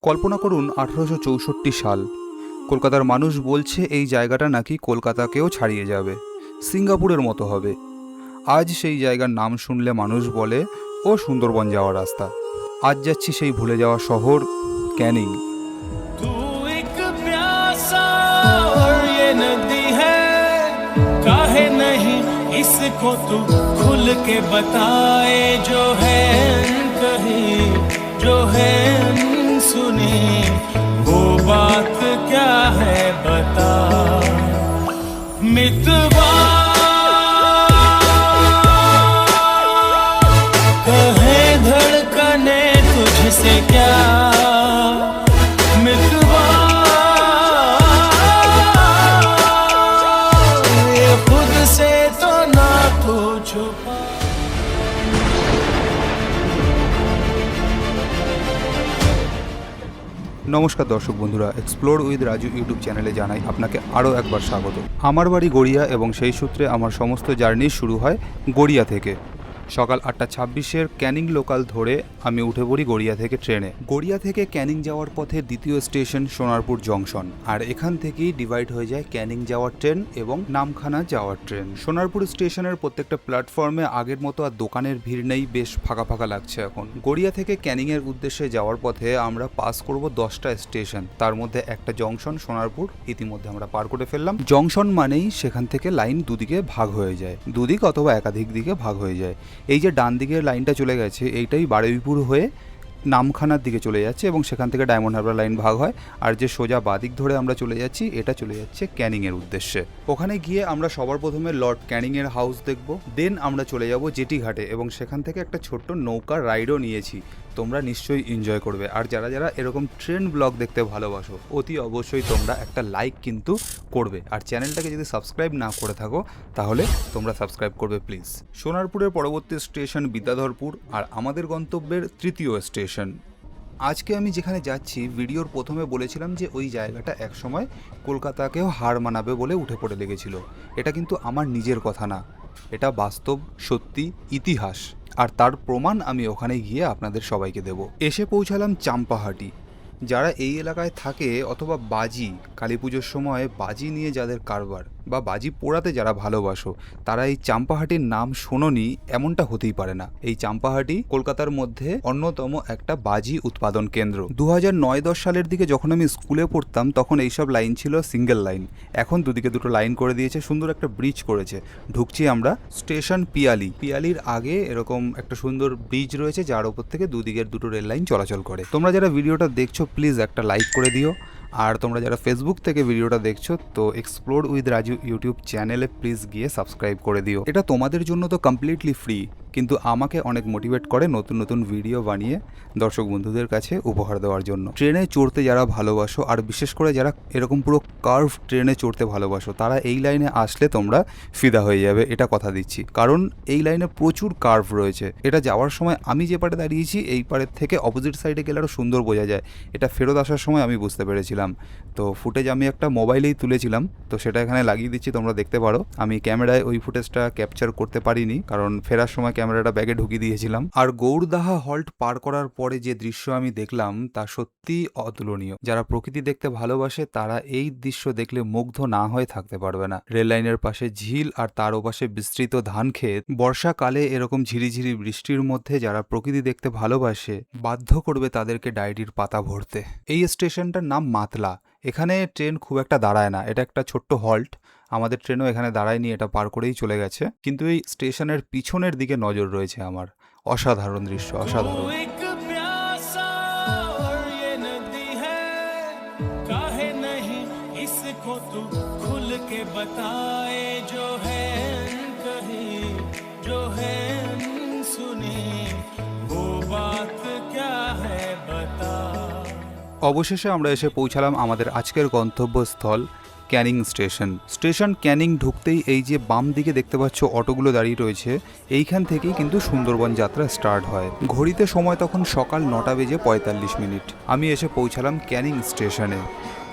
কল্পনা করুন 1864 সাল। কলকাতার মানুষ বলছে এই জায়গাটা নাকি কলকাতাকেও ছাড়িয়ে যাবে, সিঙ্গাপুরের মতো হবে। আজ সেই জায়গার নাম শুনলে মানুষ বলে ও সুন্দরবন যাওয়ার রাস্তা। আজ যাচ্ছি সেই ভুলে যাওয়া শহর ক্যানিং। तू एक प्यासा और ये नदी है, काहे नहीं इसको तू खुल के बताए, जो है कहीं जो है सुनी, वो बात क्या है बता मितवा। कहे धड़कने तुझसे क्या मितवा, ये खुद से तो ना तू छुपा। নমস্কার দর্শক বন্ধুরা, এক্সপ্লোর উইথ রাজু ইউটিউব চ্যানেলে জানাই আপনাকে আরও একবার স্বাগত। আমার বাড়ি গড়িয়া এবং সেই সূত্রে আমার সমস্ত জার্নি শুরু হয় গড়িয়া থেকে। সকাল 8:26 ক্যানিং লোকাল ধরে আমি উঠে পড়ি গড়িয়া থেকে ট্রেনে। গড়িয়া থেকে ক্যানিং যাওয়ার পথে দ্বিতীয় স্টেশন সোনারপুর জংশন, আর এখান থেকেই ডিভাইড হয়ে যায় ক্যানিং যাওয়ার ট্রেন এবং নামখানা যাওয়ার ট্রেন। সোনারপুর স্টেশনের প্রত্যেকটা প্ল্যাটফর্মে আগের মতো আর দোকানের ভিড় নেই, বেশ ফাঁকা ফাঁকা লাগছে এখন। গড়িয়া থেকে ক্যানিংয়ের উদ্দেশ্যে যাওয়ার পথে আমরা পাস করব 10টা স্টেশন, তার মধ্যে একটা জংশন সোনারপুর ইতিমধ্যে আমরা পার করে ফেললাম। জংশন মানেই সেখান থেকে লাইন দুদিকে ভাগ হয়ে যায়, দুদিক অথবা একাধিক দিকে ভাগ হয়ে যায়। এই যে ডান দিকের লাইনটা চলে গেছে, এইটাই বারুইপুর হয়ে নামখানার দিকে চলে যাচ্ছে এবং সেখান থেকে ডায়মন্ড হারবার লাইন ভাগ হয়। আর যে সোজা বাদিক ধরে আমরা চলে যাচ্ছি, এটা চলে যাচ্ছে ক্যানিংয়ের উদ্দেশ্যে। ওখানে গিয়ে আমরা সবার প্রথমে লর্ড ক্যানিংয়ের হাউস দেখব, দেন আমরা চলে যাব জেটি ঘাটে এবং সেখান থেকে একটা ছোট্ট নৌকার রাইডও নিয়েছি। তোমরা নিশ্চয়ই এনজয় করবে। আর যারা যারা এরকম ট্রেন ব্লগ দেখতে ভালোবাসো, অতি অবশ্যই তোমরা একটা লাইক কিন্তু করবে। আর চ্যানেলটাকে যদি সাবস্ক্রাইব না করে থাকো তাহলে তোমরা সাবস্ক্রাইব করবে প্লিজ। সোনারপুরের পরবর্তী স্টেশন বিদ্যাধরপুর, আর আমাদের গন্তব্যের তৃতীয় স্টেশন। আজকে আমি যেখানে যাচ্ছি, ভিডিওর প্রথমে বলেছিলাম যে ওই জায়গাটা একসময় কলকাতাকেও হার মানাবে বলে উঠে পড়ে লেগেছিল। এটা কিন্তু আমার নিজের কথা না, এটা বাস্তব সত্যি ইতিহাস, আর তার প্রমাণ আমি ওখানে গিয়ে আপনাদের সবাইকে দেব। এসে পৌঁছালাম চাম্পাহাটি। যারা এই এলাকায় থাকে অথবা বাজি, কালী পুজোর সময় বাজি নিয়ে যাদের কারবার বা বাজি পোড়াতে যারা ভালোবাসো, তারা এই চাম্পাহাটির নাম শোনোনি এমনটা হতেই পারে না। এই চাম্পাহাটি কলকাতার মধ্যে অন্যতম একটা বাজি উৎপাদন কেন্দ্র। 2009-10 সালের দিকে যখন আমি স্কুলে পড়তাম তখন এইসব লাইন ছিল সিঙ্গেল লাইন, এখন দুদিকে দুটো লাইন করে দিয়েছে, সুন্দর একটা ব্রিজ করেছে। ঢুকছি আমরা স্টেশন পিয়ালি। পিয়ালির আগে এরকম একটা সুন্দর ব্রিজ রয়েছে যার উপর থেকে দুদিকের দুটো রেল লাইন চলাচল করে। তোমরা যারা ভিডিওটা দেখছো প্লিজ একটা লাইক করে দিও, আর তোমরা যারা ফেসবুক থেকে ভিডিওটা দেখছো তো এক্সপ্লোর উইথ রাজু ইউটিউব চ্যানেলে প্লিজ গিয়ে সাবস্ক্রাইব করে দিও। এটা তোমাদের জন্য তো কমপ্লিটলি ফ্রি, কিন্তু আমাকে অনেক মোটিভেট করে নতুন নতুন ভিডিও বানিয়ে দর্শক বন্ধুদের কাছে উপহার দেওয়ার জন্য। ট্রেনে চড়তে যারা ভালোবাসো, আর বিশেষ করে যারা এরকম পুরো কার্ভ ট্রেনে চড়তে ভালোবাসো, তারা এই লাইনে আসলে তোমরা ফিদা হয়ে যাবে, এটা কথা দিচ্ছি। কারণ এই লাইনে প্রচুর কার্ভ রয়েছে। এটা যাওয়ার সময় আমি যে পারে দাঁড়িয়েছি, এই পারের থেকে অপোজিট সাইডে গেলে আরও সুন্দর বোঝা যায়। এটা ফেরত আসার সময় আমি বুঝতে পেরেছিলাম। তো ফুটেজ আমি একটা মোবাইলেই তুলেছিলাম, তো সেটা এখানে লাগিয়ে দিচ্ছি, তোমরা দেখতে পারো। আমি ক্যামেরায় ওই ফুটেজটা ক্যাপচার করতে পারিনি, কারণ ফেরার সময় ক্যামেরাটা ব্যাগে ঢুকিয়ে দিয়েছিলাম। আর গৌরদাহা হল্ট পার করার পরে যে দৃশ্য আমি দেখলাম তা সত্যি অতুলনীয়। যারা প্রকৃতি দেখতে ভালোবাসে তারা এই দৃশ্য দেখলে মুগ্ধ না হয়ে থাকতে পারবে না। রেল লাইনের পাশে ঝিল আর তার ওপাশে বিস্তৃত ধান ক্ষেত। বর্ষাকালে এরকম ঝিরিঝিরি বৃষ্টির মধ্যে যারা প্রকৃতি দেখতে ভালোবাসে বাধ্য করবে তাদেরকে ডায়েরির পাতা ভরতে। এই স্টেশনটার নাম মাতলা। এখানে ট্রেন খুব একটা দাঁড়ায় না, এটা একটা ছোট্ট হল্ট। আমাদের ট্রেনও এখানে দাঁড়ায়নি, এটা পার করেই চলে গেছে। কিন্তু এই স্টেশনের পিছনের দিকে নজর রয়েছে আমার। অসাধারণ দৃশ্য, অসাধারণ। तू एक प्यासा और ये नदी है, काहे नहीं इसको तू खुल के बताए, जो है कहीं जो है सुनी, वो बात क्या है बता। অবশেষে আমরা এসে পৌঁছালাম আমাদের আজকের গন্তব্যস্থল ক্যানিং স্টেশন। স্টেশন ক্যানিং ঢুকতেই এই যে বাম দিকে দেখতে পাচ্ছ অটোগুলো দাঁড়িয়ে রয়েছে, এইখান থেকেই কিন্তু সুন্দরবন যাত্রা স্টার্ট হয়। ঘড়িতে সময় তখন সকাল 9:45। আমি এসে পৌঁছালাম ক্যানিং স্টেশনে।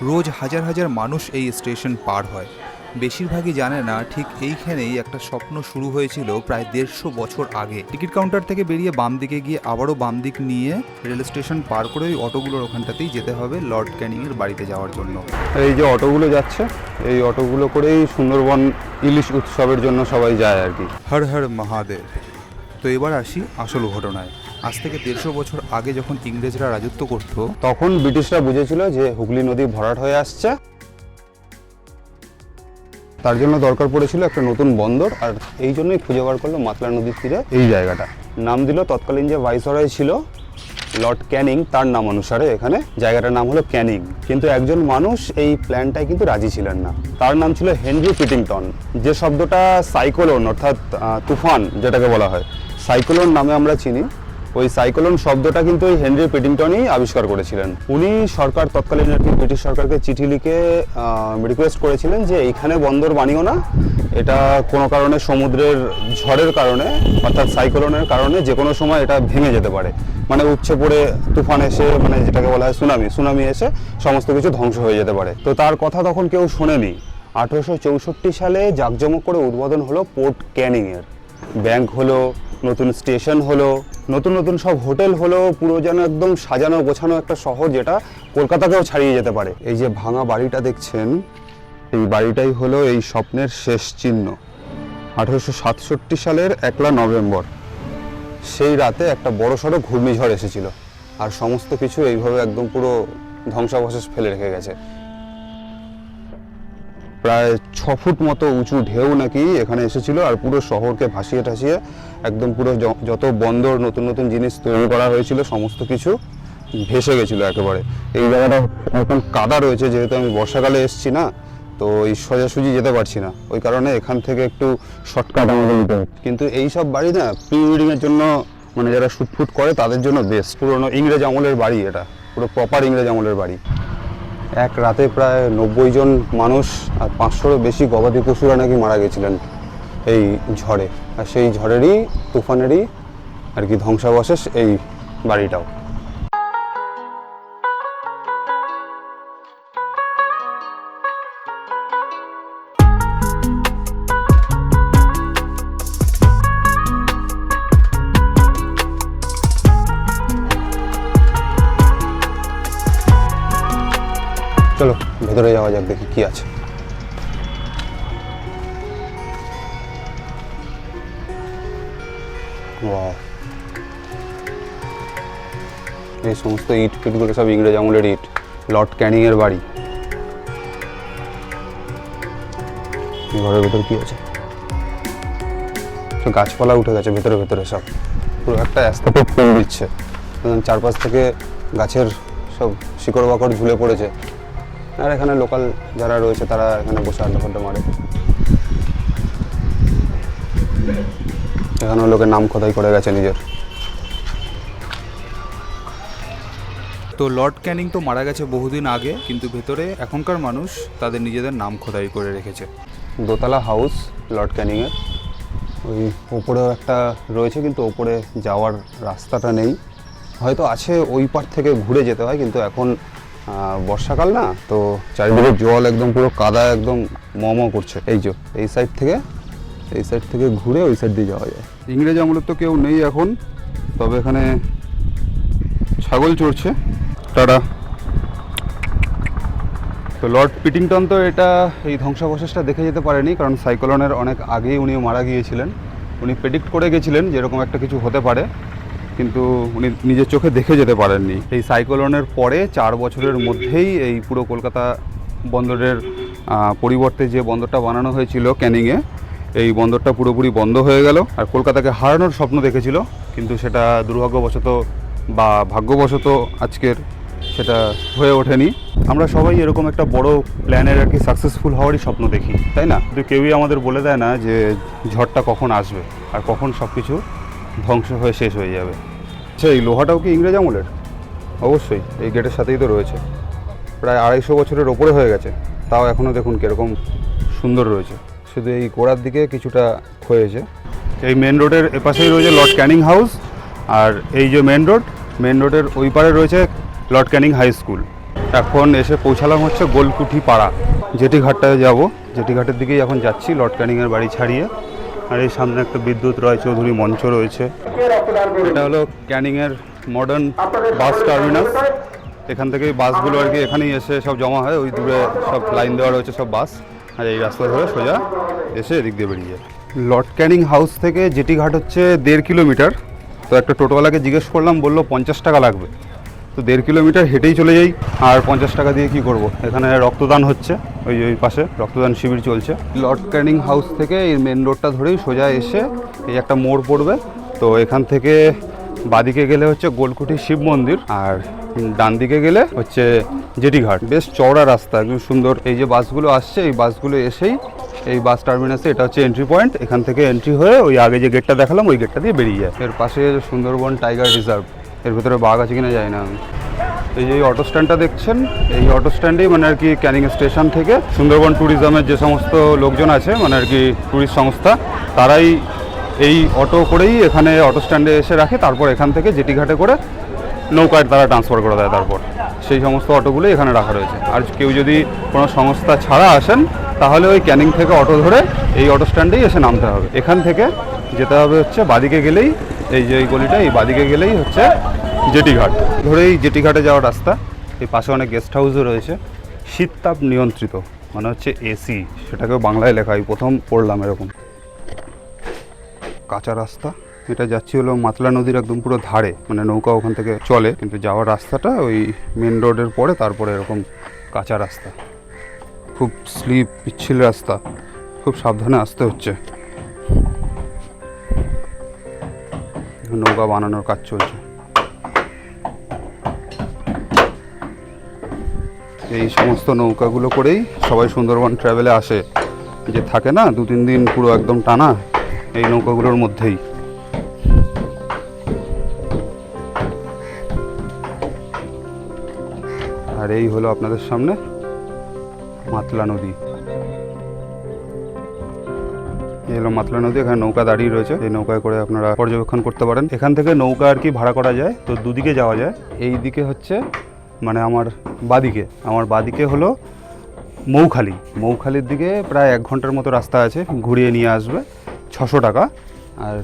রোজ হাজার হাজার মানুষ এই স্টেশন পার হয়। বেশিরভাগই জানে না ঠিক এইখানেই একটা স্বপ্ন শুরু হয়েছিল প্রায় 150 বছর আগে। টিকিট কাউন্টার থেকে বেরিয়ে বাম দিকে গিয়ে আবারও বাম দিক নিয়ে রেল স্টেশন পার করে ওই অটোগুলোর ওখানটাতেই যেতে হবে লর্ড ক্যানিংয়ের বাড়িতে যাওয়ার জন্য। এই যে অটোগুলো যাচ্ছে, এই অটোগুলো করেই সুন্দরবন ইলিশ উৎসবের জন্য সবাই যায় আর কি। হর হর মহাদেব। তো এবার আসি আসল ঘটনায়। আজ থেকে 150 বছর আগে যখন ইংরেজরা রাজত্ব করত, তখন ব্রিটিশরা বুঝেছিল যে হুগলি নদী ভরাট হয়ে আসছে, তার জন্য দরকার পড়েছিল একটা নতুন বন্দর, আর এই জন্যই খুঁজে বার করলো মাতলা নদীর তীরে এই জায়গাটা। নাম দিল তৎকালীন যে ভাইসরয় ছিল লর্ড ক্যানিং, তার নাম অনুসারে এখানে জায়গাটার নাম হলো ক্যানিং। কিন্তু একজন মানুষ এই প্ল্যানটায় কিন্তু রাজি ছিলেন না, তার নাম ছিল হেনরি পিটিংটন। যে শব্দটা সাইক্লোন অর্থাৎ তুফান যেটাকে বলা হয়, সাইক্লোন নামে আমরা চিনি, ওই সাইক্লোন শব্দটা কিন্তু ওই হেনরি পিটিংটনই আবিষ্কার করেছিলেন। উনি সরকার তৎকালীন আর কি ব্রিটিশ সরকারকে চিঠি লিখে রিকোয়েস্ট করেছিলেন যে এইখানে বন্দর বানিও না, এটা কোনো কারণে সমুদ্রের ঝড়ের কারণে অর্থাৎ সাইক্লোনের কারণে যে কোনো সময় এটা ভেঙে যেতে পারে, মানে উপচে পড়ে তুফান এসে, মানে যেটাকে বলা হয় সুনামি এসে সমস্ত কিছু ধ্বংস হয়ে যেতে পারে। তো তার কথা তখন কেউ শোনেনি। 1864 সালে জাঁকজমক করে উদ্বোধন হলো পোর্ট ক্যানিংয়ের। ব্যাংক হলো, নতুন স্টেশন হলো, নতুন নতুন সব হোটেল হলো, পুরো যেন একদম সাজানো গোছানো একটা শহর যেটা কলকাতাকেও ছাড়িয়ে যেতে পারে। এই যে ভাঙা বাড়িটা দেখছেন, এই বাড়িটাই হলো এই স্বপ্নের শেষ চিহ্ন। 1867 সালের 1 নভেম্বর সেই রাতে একটা বড়সড় ঘূর্ণিঝড় এসেছিল, আর সমস্ত কিছু এইভাবে একদম পুরো ধ্বংসাবশেষ ফেলে রেখে গেছে। প্রায় 6 ফুট মতো উঁচু ঢেউ নাকি এখানে এসেছিল, আর পুরো শহরকে ভাসিয়ে ঠাসিয়ে একদম পুরো যত বন্দর নতুন নতুন জিনিস তৈরি করা হয়েছিল সমস্ত কিছু ভেসে গেছিলো একেবারে। এই জায়গাটা এখন কাদা রয়েছে, যেহেতু আমি বর্ষাকালে এসেছি না, তো এই সোজাসুজি যেতে পারছি না, ওই কারণে এখান থেকে একটু শর্টকাট আমাকে নিতে হবে। কিন্তু এই সব বাড়ি না প্রি ওয়েডিংয়ের জন্য, মানে যারা শুটফুট করে তাদের জন্য বেস্ট। পুরোনো ইংরেজ আমলের বাড়ি, এটা পুরো প্রপার ইংরেজ আমলের বাড়ি। এক রাতে প্রায় 90 জন মানুষ আর 500-এরও বেশি গবাদি পশুরা নাকি মারা গেছিলেন এই ঝড়ে, আর সেই ঝড়েরই তুফানেরই আর কি ধ্বংসাবশেষ এই বাড়িটাও। চলো ভেতরে যাওয়া যাক, দেখি কি আছে। ওয়াও, এই সমস্ত ইট ফিটগুলো সব ইংরেজ আমলের ইট, লর্ড ক্যানিং এর বাড়ি। ঘরের ভেতর কি আছে? তো গাছপালা উঠে গেছে ভেতরে ভেতরে সব, পুরো একটা অ্যাস্থেটিক ফিল দিচ্ছে। চারপাশ থেকে গাছের সব শিকড় বাকড় ঝুলে পড়েছে, আর এখানে লোকাল যারা রয়েছে তারা এখানে বসে আড্ডা ফাড্ডা মারে। এখানেও লোকের নাম খোদাই করে গেছে নিজের। তো লর্ড ক্যানিং তো মারা গেছে বহুদিন আগে, কিন্তু ভেতরে এখনকার মানুষ তাদের নিজেদের নাম খোদাই করে রেখেছে। দোতলা হাউস লর্ড ক্যানিংয়ের, ওই ওপরেও একটা রয়েছে, কিন্তু ওপরে যাওয়ার রাস্তাটা নেই, হয়তো আছে ওই পার থেকে ঘুরে যেতে হয়, কিন্তু এখন বর্ষাকাল না, তো চারিদিকে জল একদম পুরো কাদা একদম ম করছে। এই যে এই সাইড থেকে ঘুরে ওই সাইড দিয়ে যাওয়া যায়। ইংরেজ আমলের তো কেউ নেই এখন, তবে এখানে ছাগল চড়ছে। টাটা। তো লর্ড পিটিংটন তো এটা এই ধ্বংসাবশেষটা দেখে যেতে পারেনি, কারণ সাইক্লোনের অনেক আগেই উনি মারা গিয়েছিলেন। উনি প্রেডিক্ট করে গেছিলেন যে এরকম একটা কিছু হতে পারে, কিন্তু উনি নিজের চোখে দেখে যেতে পারেননি। এই সাইক্লোনের পরে 4 বছরের মধ্যেই এই পুরো কলকাতা বন্দরের পরিবর্তে যে বন্দরটা বানানো হয়েছিল ক্যানিংয়ে, এই বন্দরটা পুরোপুরি বন্ধ হয়ে গেল। আর কলকাতাকে হারানোর স্বপ্ন দেখেছিল, কিন্তু সেটা দুর্ভাগ্যবশত বা ভাগ্যবশত আজকের সেটা হয়ে ওঠেনি। আমরা সবাই এরকম একটা বড় প্ল্যানের আর কি সাকসেসফুল হওয়ারই স্বপ্ন দেখি, তাই না? কিন্তু কেউই আমাদের বলে দেয় না যে ঝড়টা কখন আসবে আর কখন সব কিছু ধ্বংস হয়ে শেষ হয়ে যাবে। আচ্ছা, এই লোহাটাও কি ইংরেজ আমলের? অবশ্যই, এই গেটের সাথেই তো রয়েছে। প্রায় 250 বছরের ওপরে হয়ে গেছে, তাও এখনও দেখুন কীরকম সুন্দর রয়েছে। শুধু এই গোড়ার দিকে কিছুটা ক্ষয়েছে। এই মেন রোডের এপাশেই রয়েছে লর্ড ক্যানিং হাউস, আর এই যে মেন রোডের ওই পারে রয়েছে লর্ড ক্যানিং হাই স্কুল। এখন এসে পৌঁছালাম হচ্ছে গোলকুঠি পাড়া, জেটি ঘাটটায় যাব। জেটি ঘাটের দিকেই এখন যাচ্ছি লর্ড ক্যানিংয়ের বাড়ি ছাড়িয়ে। আর এই সামনে একটা বিদ্যুৎ রায় চৌধুরী মঞ্চ রয়েছে। এটা হলো ক্যানিংয়ের মডার্ন বাস টার্মিনাস। এখান থেকেই বাসগুলো আর কি এখানেই এসে সব জমা হয়। ওই দূরে সব লাইন দেওয়া রয়েছে সব বাস, আর এই রাস্তা ধরে সোজা এসে এদিক দিয়ে বেরিয়ে যায়। লর্ড ক্যানিং হাউস থেকে জেটি ঘাট হচ্ছে 1.5 কিলোমিটার। তো একটা টোটোওয়ালাকে জিজ্ঞেস করলাম, বললো 50 টাকা লাগবে। তো 1.5 কিলোমিটার হেঁটেই চলে যাই, আর 50 টাকা দিয়ে কি করব। এখানে রক্তদান হচ্ছে, ওই পাশে রক্তদান শিবির চলছে। লর্ড ক্যানিং হাউস থেকে এই মেন রোডটা ধরেই সোজা এসে এই একটা মোড় পড়বে। তো এখান থেকে বাদিকে গেলে হচ্ছে গোলকুঠি শিব মন্দির, আর ডান দিকে গেলে হচ্ছে জেটি ঘাট। বেশ চওড়া রাস্তা, একদম সুন্দর। এই যে বাসগুলো আসছে, এই বাসগুলো এসেই এই বাস টার্মিনাসে, এটা হচ্ছে এন্ট্রি পয়েন্ট। এখান থেকে এন্ট্রি হয়ে ওই আগে যে গেটটা দেখালাম ওই গেটটা দিয়ে বেরিয়ে যায়। এর পাশে সুন্দরবন টাইগার রিজার্ভ, এর ভিতরে বাঘ আছে কিনা জানি না আমি। এই যে অটো স্ট্যান্ডটা দেখছেন, এই অটো স্ট্যান্ডেই মানে আর কি ক্যানিং স্টেশন থেকে সুন্দরবন ট্যুরিজমের যে সমস্ত লোকজন আছে, মানে আর কি ট্যুরিস্ট সংস্থা, তারাই এই অটো করেই এখানে অটো স্ট্যান্ডে এসে রাখে। তারপর এখান থেকে জেটি ঘাটে করে নৌকায় তারা ট্রান্সফার করে দেয়। তারপর সেই সমস্ত অটোগুলোই এখানে রাখা রয়েছে। আর কেউ যদি কোনো সংস্থা ছাড়া আসেন, তাহলে ওই ক্যানিং থেকে অটো ধরে এই অটো স্ট্যান্ডেই এসে নামতে হবে। এখান থেকে যেতে হবে হচ্ছে বাদিকে গেলেই, এই যে এই গলিটা, এই বাদিকে গেলেই হচ্ছে জেটি ঘাট। ধরেই জেটি ঘাটে যাওয়ার রাস্তা। এই পাশে অনেক গেস্ট হাউসও রয়েছে। শীত তাপ নিয়ন্ত্রিত, মানে হচ্ছে এসি, সেটাকেও বাংলায় লেখা। আমি প্রথম পড়লাম এরকম। কাঁচা রাস্তা, এটা যাচ্ছি হলো মাতলা নদীর একদম পুরো ধারে, মানে নৌকা ওখান থেকে চলে, কিন্তু যাওয়ার রাস্তাটা ওই মেন রোডের পরে, তারপরে এরকম কাঁচা রাস্তা। খুব স্লিপ, পিচ্ছিল রাস্তা, খুব সাবধানে আসতে হচ্ছে। নৌকা বানানোর কাজ চলছে। এই সমস্ত নৌকাগুলো করেই সবাই সুন্দরবন ট্রাভেলে আসে, যে থাকে না 2-3 দিন পুরো একদম টানা, এই নৌকাগুলোর মধ্যেই। আর এই হলো আপনাদের সামনে মাতলা নদী। এই হলো মাতলা নদী, এখানে নৌকা দাঁড়িয়ে রয়েছে। এই নৌকায় করে আপনারা পর্যবেক্ষণ করতে পারেন। এখান থেকে নৌকা আর কি ভাড়া করা যায়। তো দুদিকে যাওয়া যায়। এই দিকে হচ্ছে মানে আমার বাদিকে হলো মৌখালি। মৌখালির দিকে প্রায় 1 ঘন্টার মতো রাস্তা আছে, ঘুরিয়ে নিয়ে আসবে, 600 টাকা। আর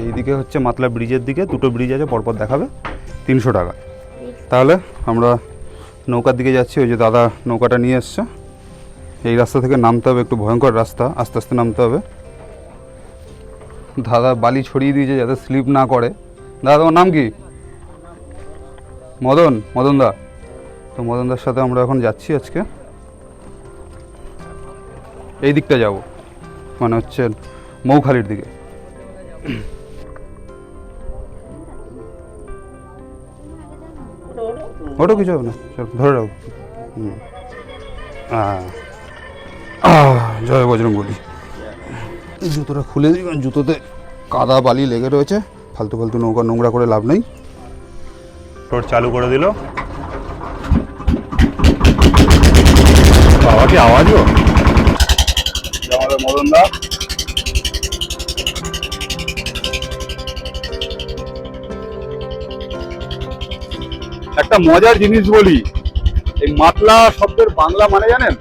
এই দিকে হচ্ছে মাতলা ব্রিজের দিকে, 2টো ব্রিজ আছে, পরপর দেখাবে, 300 টাকা। তাহলে আমরা নৌকার দিকে যাচ্ছি। ওই যে দাদা নৌকাটা নিয়ে এসছে। এই রাস্তা থেকে নামতে হবে, একটু ভয়ঙ্কর রাস্তা, আস্তে আস্তে নামতে হবে। দাদা বালি ছড়িয়ে দিয়েছে যাতে স্লিপ না করে। দাদা তোমার নাম কি? মদন দা। তো মদনদার সাথে আমরা এখন যাচ্ছি আজকে। এই দিকটা যাব, মানে হচ্ছে মৌখালির দিকে। ওটা কিছু হবে না, চল ধরে রাখো। জয় বজরংবলী। জুতোটা খুলে দিই, কারণ জুতোতে কাদা বালি লেগে রয়েছে। ফালতু নৌকা নোংরা করে লাভ নেই। টোট চালু করে দিল। বাবা কি আওয়াজও! আমাদের মদনদা একটা মজার জিনিস বলি, এই মাতলা শব্দের বাংলা মানে জানেন?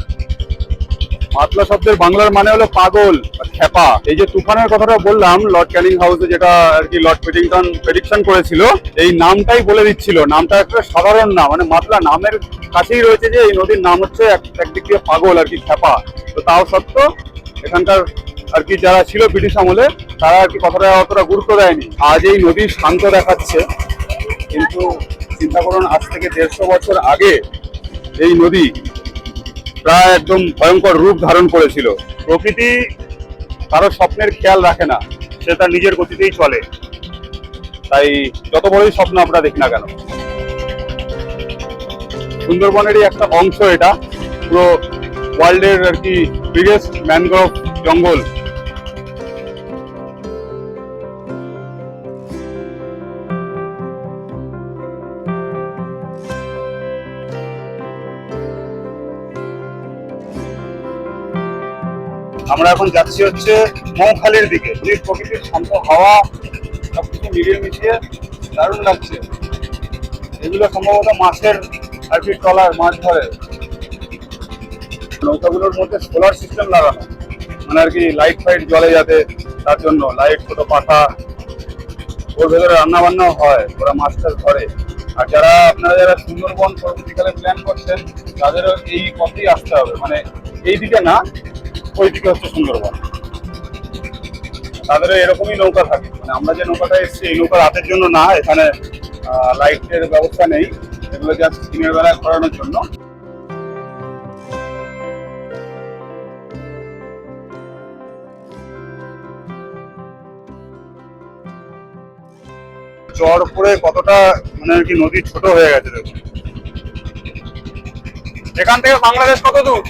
মাতলা শব্দের বাংলার মানে হলো পাগল, খেপা। এই যে তুফানের কথাটা বললাম লর্ড ক্যানিং হাউসে, যেটা আর কি লর্ড পেডিংটন প্রেডিকশন করেছিল, এই নামটাই বলে দিচ্ছিল। নামটা একটা সাধারণ নাম, মানে মাতলা নামের কাছেই রয়েছে যে এই নদীর নাম হচ্ছে একদিক দিয়ে পাগল আর কি, খেপা। তো তাও সত্ত্বেও এখানকার আর কি যারা ছিল ব্রিটিশ আমলে, তারা আর কি কথাটা অতটা গুরুত্ব দেয়নি। আজ এই নদী শান্ত দেখাচ্ছে, কিন্তু চিন্তা করুন আজ থেকে 150 বছর আগে এই নদী প্রায় একদম ভয়ঙ্কর রূপ ধারণ করেছিল। প্রকৃতি কারো স্বপ্নের খেয়াল রাখে না, সে তার নিজের গতিতেই চলে। তাই যত বড়ই স্বপ্ন আমরা দেখি না কেন, সুন্দরবনেরই একটা অংশ এটা, পুরো ওয়ার্ল্ডের আর কি বিগেস্ট ম্যানগ্রোভ জঙ্গল। আমরা এখন যাচ্ছি হচ্ছে মৌখালির দিকে। প্রকৃতির শান্ত হাওয়া সবকিছু মিলিয়ে মিশিয়ে দারুণ লাগছে। এগুলো সম্ভবত মাছের আর কি ট্রলার মাছ ধরে। নৌকাগুলোর মধ্যে সোলার সিস্টেম লাগানো, মানে আর কি লাইট ফাইট জ্বলে যাতে, তার জন্য লাইট, ছোট পাখা, ওর ভেতরে রান্না বান্নাও হয়, ওরা মাছ টাছ ধরে। আর আপনারা যারা সুন্দরবন পরবর্তীকালে প্ল্যান করছেন তাদেরও এই পথেই আসতে হবে, মানে এই দিকে না, ওই দিকে হচ্ছে সুন্দরবন। তাদেরও এরকমই নৌকা থাকে, মানে আমরা যে নৌকাটা এসেছি এই নৌকা রাতের জন্য না, এখানে লাইটের ব্যবস্থা নেই, এগুলো জাস্ট দিনের বেলায় করানোর জন্য। চর পরে কতটা মানে আর কি নদী ছোট হয়ে গেছে দেখুন। এখান থেকে বাংলাদেশ কত দূর?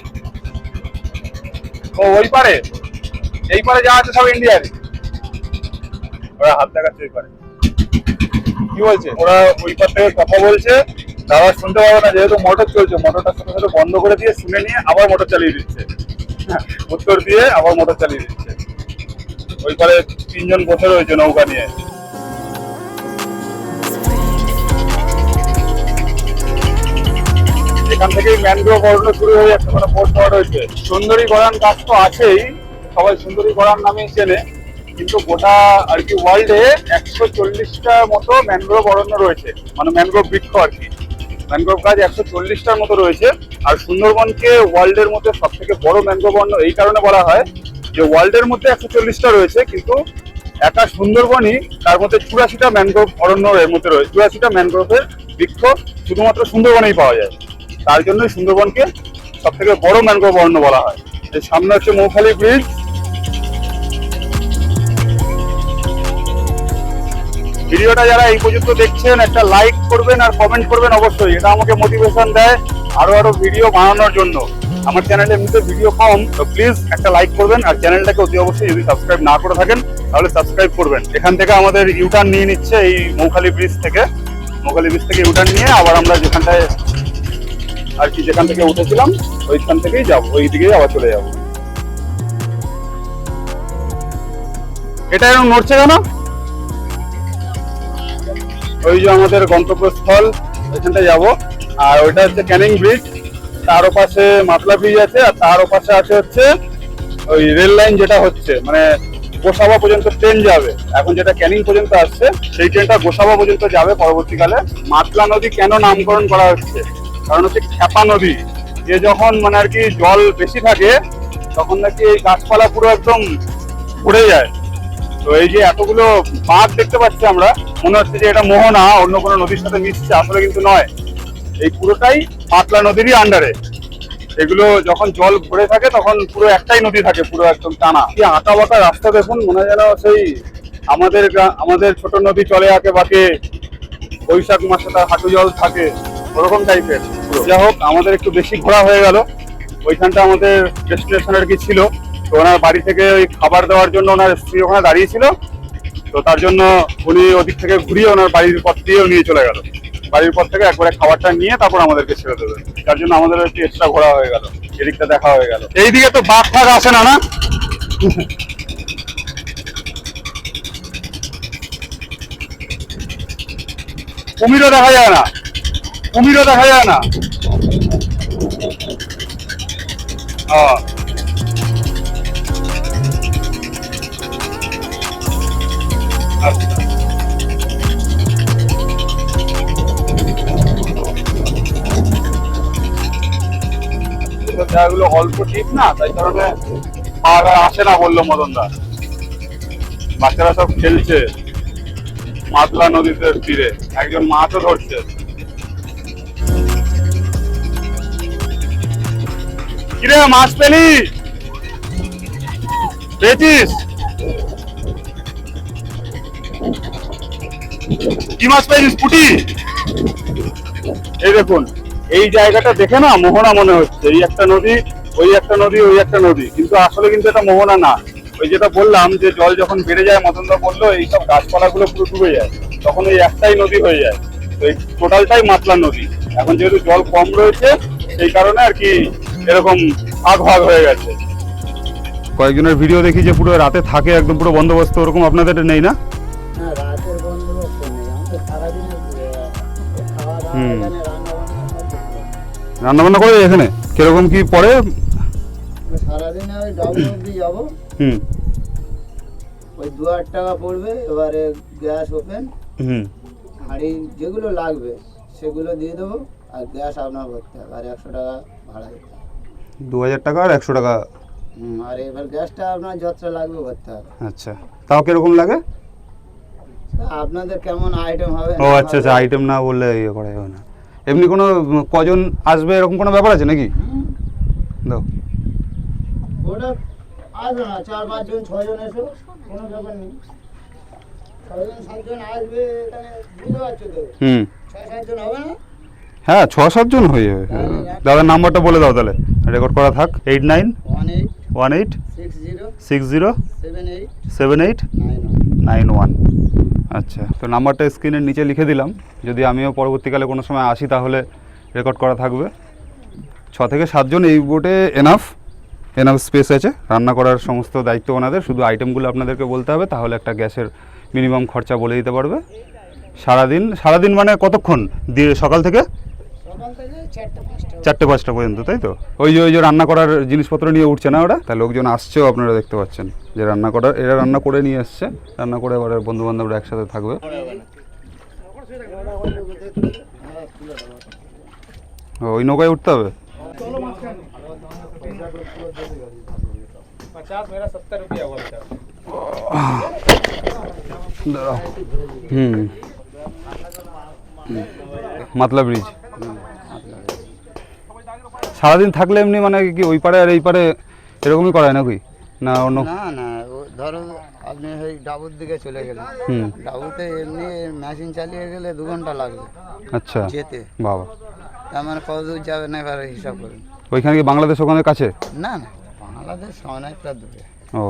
ও ওই পারে, এই পারে যা আছে সব ইন্ডিয়ার। ওরা হাত দেখাচ্ছে ওই পারে, কি বলছে ওরা? ওই পার থেকে কথা বলছে, দাদা শুনতে পাবে না যেহেতু মোটর চলছে, মোটরটা সাথে সাথে বন্ধ করে দিয়ে শুনে নিয়ে আবার মোটর চালিয়ে দিচ্ছে, উত্তর দিয়ে আবার মোটর চালিয়ে দিচ্ছে। ওই পারে 3 জন বসে রয়েছে নৌকা নিয়ে। এখান থেকেই ম্যানগ্রোভ অরণ্য শুরু হয়ে যাচ্ছে, মানে পোস্ট পাওয়া রয়েছে। সুন্দরী গড়ান গাছ তো আছেই, সবাই সুন্দরী গড়ান নামেই চেনে, কিন্তু গোটা আর কি ওয়ার্ল্ডে 140টার মতো ম্যানগ্রোভ অরণ্য রয়েছে, মানে ম্যানগ্রোভ বৃক্ষ আর কি। ম্যানগ্রোভ গাছ 140টার মতো রয়েছে। আর সুন্দরবনকে ওয়ার্ল্ডের মধ্যে সব থেকে বড় ম্যানগ্রোভ অরণ্য এই কারণে বলা হয় যে ওয়ার্ল্ডের মধ্যে 140টা রয়েছে, কিন্তু একা সুন্দরবনই তার মধ্যে 84টা ম্যানগ্রোভ অরণ্য এর মধ্যে রয়েছে। 84টা ম্যানগ্রোভের বৃক্ষ শুধুমাত্র সুন্দরবনেই পাওয়া যায়, তার জন্যই সুন্দরবনকে সব থেকে বড় ম্যানগ্রোভ অরণ্য বলা হয়। এর সামনে হচ্ছে মৌখালি ব্রিজ। ভিডিওটা যারা এই পর্যন্ত দেখছেন একটা লাইক করবেন আর কমেন্ট করবেন অবশ্যই, এটা আমাকে মোটিভেশন দেয় আরো ভিডিও বানানোর জন্য। আমার চ্যানেলে এমনিতে ভিডিও কম, তো প্লিজ একটা লাইক করবেন আর চ্যানেলটাকে অতি অবশ্যই যদি সাবস্ক্রাইব না করে থাকেন তাহলে সাবস্ক্রাইব করবেন। এখান থেকে আমাদের ইউটার্ন নিয়ে নিচ্ছে এই মৌখালি ব্রিজ থেকে, মৌখালি ব্রিজ থেকে ইউটার্ন নিয়ে আবার আমরা যেখানটায় আর কি যেখান থেকে উঠেছিলাম ওইখান থেকেই যাবো, ওই দিকেই আবার চলে যাবো। এটা এরকম নড়ছে কেন? ওই যে আমাদের গন্তব্যস্থল, ওইখানটায় যাবো। আর ওইটা হচ্ছে ক্যানিং ব্রিজ, তার ওপাশে মাতলা ব্রিজ আছে, আর তার ওপাশে আছে হচ্ছে ওই রেল লাইন যেটা হচ্ছে, মানে গোসাবা পর্যন্ত ট্রেন যাবে। এখন যেটা ক্যানিং পর্যন্ত আসছে সেই ট্রেনটা গোসাবা পর্যন্ত যাবে পরবর্তীকালে। মাতলা নদী কেন নামকরণ করা হচ্ছে? কারণ হচ্ছে খ্যাপা নদী, যে যখন মানে আর কি জল বেশি থাকে তখন নাকি এই গাছপালা পুরো একদম ভরে যায়। তো এই যে এতগুলো বাঁধ দেখতে পাচ্ছি আমরা, মনে হচ্ছে যে এটা মোহনা অন্য কোনো নদীর সাথে মিশছে, আসলে কিন্তু নয়। এই পুরোটাই মাতলা নদীরই আন্ডারে। এগুলো যখন জল ভরে থাকে তখন পুরো একটাই নদী থাকে, পুরো একদম টানা। কি আঁকা বাঁকা রাস্তা দেখুন, মনে যেন সেই আমাদের ছোট নদী চলে আঁকে বাঁকে, বৈশাখ মাসে তার হাঁটু জল থাকে, ওরকম টাইপের। যাই হোক, আমাদের একটু বেশি ঘোরা হয়ে গেল। ওইখানটা আমাদের ডেস্টিনেশন আর কি ছিল, তো ওনার বাড়ি থেকে ওই খাবার দেওয়ার জন্য ওনার স্ত্রী ওখানে দাঁড়িয়েছিল, তো তার জন্য উনি ওদিক থেকে ঘুরিয়ে ওনার বাড়ির পথ দিয়েও নিয়ে চলে গেল। বাড়ির পর থেকে একবারে খাবারটা নিয়ে তারপর আমাদেরকে ছেড়ে দেবে, তার জন্য আমাদের একটু এক্সট্রা ঘোরা হয়ে গেল, এদিকটা দেখা হয়ে গেল। এইদিকে তো বাঘ ফাঘ আসে না, না? কুমিরও দেখা যায় না, কুমিরও দেখা যায় না। আচ্ছা, জায়গাগুলো অল্প ঠিক না, তাই কারণে বাঘ আসে না বললো মদনদা। বাচ্চারা সব খেলছে মাতলা নদীতে তীরে, একজন মাছও ধরছে। কিরে মাছ পেলি? পেয়েছিস? কি মাছ পেয়েছিস? পুঁটি? এই দেখুন, এই জায়গাটা দেখে না মোহনা মনে হচ্ছে, এই একটা নদী, ওই একটা নদী, ওই একটা নদী, কিন্তু আসলে কিন্তু এটা মোহনা না। ওই যেটা বললাম যে জল যখন বেড়ে যায়, মদনদা বললো এইসব গাছপালাগুলো পুরো ডুবে যায়, তখন ওই একটাই নদী হয়ে যায়। তো এই টোটালটাই মাতলা নদী। এখন যেহেতু জল কম রয়েছে সেই কারণে আর কি এরকম ভাগ ভাগ হয়ে গেছে। কয়েকজনের ভিডিও দেখি যে পুরো রাতে থাকে একদম পুরো বন্দোবস্ত, ওরকম আপনাদের নেই না? রাতের বন্দোবস্ত নেই, আমাদের সারাদিনে খাওয়া দাওয়া, রান্না বান্না। রান্নাবান্না করে এখানে কিরকম কি পড়ে? সারাদিনে ওই ডাবল অব্দি যাবো, হুম ওই 2,000 টাকা পড়বে। এবারে গ্যাস ওপেন, হুম হাঁড়ি যেগুলো লাগবে সেগুলো দিয়ে দেবো, আর গ্যাস আপনার ভরতে হবে, আর 100 টাকা ভাড়া দিতে হবে। 2,000 টাকা আর 100 টাকা। আর এবার গ্যাসটা আপনার যতটা লাগবে ভরতে হবে। আচ্ছা, তাও কিরকম লাগে? তা আপনাদের কেমন আইটেম হবে ও আচ্ছা আচ্ছা, আইটেম না বললে ইয়ে করা যাবে না। এমনি কোনো কজন আসবে এরকম কোনো ব্যাপার আছে নাকি? দাও। ওটা আসবে না, 4-5 জন 6 জন এসো, কোনো ব্যাপার নেই। 6 জন 7 জন আসবে এখানে, বুঝতে পারছো তো? হুম 6-7 জন হবে না? হ্যাঁ, 6-7 জন হয়ে যাবে। দাদার নাম্বারটা বলে দাও তাহলে, রেকর্ড করা থাক। 8918 60 7891। আচ্ছা, তো নাম্বারটা স্ক্রিনের নিচে লিখে দিলাম, যদি আমিও পরবর্তীকালে কোনো সময় আসি তাহলে রেকর্ড করা থাকবে। 6 থেকে 7 জন এই বোটে এনাফ স্পেস আছে। রান্না করার সমস্ত দায়িত্ব ওনাদের, শুধু আইটেমগুলো আপনাদেরকে বলতে হবে, তাহলে একটা গ্যাসের মিনিমাম খরচা বলে দিতে পারবে। সারাদিন মানে কতক্ষণ দিয়ে? সকাল থেকে সকাল থেকে 4টা-5টা। 4টে-5টা পর্যন্ত, তাই তো? ওই যে রান্না করার জিনিসপত্র নিয়ে উঠছে না ওরা, তা লোকজন আসছেও, আপনারা দেখতে পাচ্ছেন যে এরা রান্না করে নিয়ে এসছে। রান্না করে এবার বন্ধু বান্ধবরা একসাথে থাকবে। ওই নৌকায় উঠতে হবে। দাঁড়াও। মাতলা ব্রিজ। সারাদিন থাকলে এমনি মানে কি ওই পারে আর এই পারে এরকমই করায় নাকি, না অন্য? না, ধরো আপনি ওই ডাবুর দিকে চলে গেলেন, ডাবুতে এমনি মেশিন চালিয়ে গেলে 2 ঘন্টা লাগবে আচ্ছা যেতে। বাবা, তার মানে কত দূর যাবে না এবার হিসাব করুন। ওইখানে কি বাংলাদেশ ওখানে কাছে? না, বাংলাদেশ অনেকটা দূরে। ও,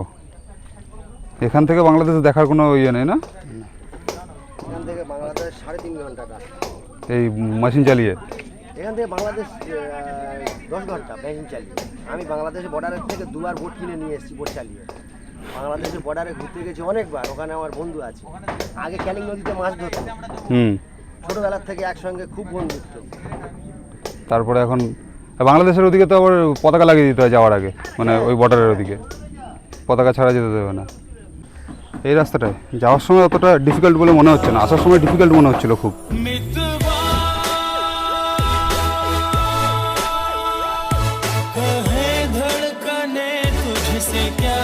এখান থেকে বাংলাদেশ দেখার কোনো ইয়ে নেই না? এখান থেকে বাংলাদেশ 3.5 ঘন্টা রাস্তা। এই মেশিন চালিয়ে এখান থেকে বাংলাদেশ 10 ঘন্টা মেশিন চালিয়ে। আমি বাংলাদেশের বর্ডারের থেকে 2বার বোট কিনে নিয়ে এসেছি, বোট চালিয়ে। বাংলাদেশের বর্ডারে ঘুরতে গেছি অনেকবার, ওখানে আমার বন্ধু আছে। আগে ক্যানিং নদীতে মাছ ধরতো, ছোটোবেলার থেকে একসঙ্গে খুব বন্ধুত্ব। তারপরে এখন বাংলাদেশের ওদিকে তো আবার পতাকা লাগিয়ে দিতে হয় যাওয়ার আগে, মানে ওই বর্ডারের ওদিকে পতাকা ছাড়া যেতে দেবে না। এই রাস্তাটায় যাওয়ার সময় অতটা ডিফিকাল্ট বলে মনে হচ্ছে না, আসার সময় ডিফিকাল্ট মনে হচ্ছিল খুব। मितवा कहे धड़कने तुझसे क्या